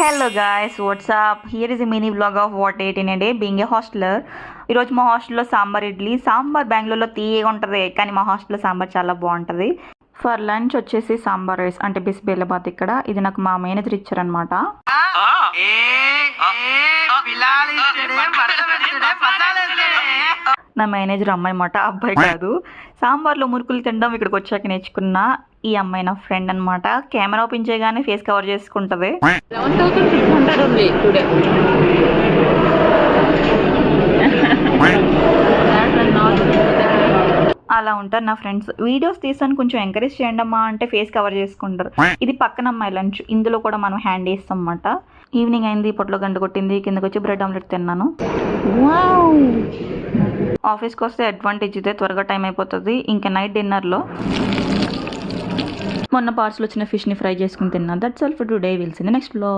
Hello guys, what's up? Here is a mini vlog of what I ate in a day being a hosteler. ఈరోజు మా హాస్టల్లో సాంబార్ ఇడ్లీ. సాంబార్ బెంగళూరులో తీయగా ఉంటుంది, కానీ మా హాస్టల్లో సాంబార్ చాలా బాగుంటుంది. ఫర్ లంచ్ వచ్చేసి సాంబార్ రైస్ అంటే బిస్బేలాబాద్. ఇక్కడ ఇది నాకు మా మేనేజర్ ఇచ్చారనమాట. నా మేనేజర్ అమ్మాయి మాట, అబ్బాయి కాదు. సాంబార్లో మురుకులు తినడం ఇక్కడికి వచ్చాక నేర్చుకున్న ఈ అమ్మాయి నా ఫ్రెండ్ అనమాట. కెమెరా ఓపెన్ చేయగానే ఫేస్ కవర్ చేసుకుంటది. అలా ఉంటారు నా ఫ్రెండ్స్. వీడియోస్ తీసాను కొంచెం ఎంకరేజ్ చేయండి అమ్మా అంటే ఫేస్ కవర్ చేసుకుంటారు. ఇది పక్కన అమ్మాయి లంచ్. ఇందులో కూడా మనం హ్యాండ్ వేస్తాం అన్నమాట. ఈవినింగ్ అయింది, పొట్లో గంట కొట్టింది, కిందకి వచ్చి బ్రెడ్ ఆమ్లెట్ తిన్నాను. ఆఫీస్కి వస్తే అడ్వాంటేజ్ ఇదే, త్వరగా టైం అయిపోతుంది. ఇంకా నైట్ డిన్నర్లో మొన్న పార్సల్ వచ్చిన ఫిష్ని ఫ్రై చేసుకుని తిన్నాను. That's all for today. Will see the next vlog.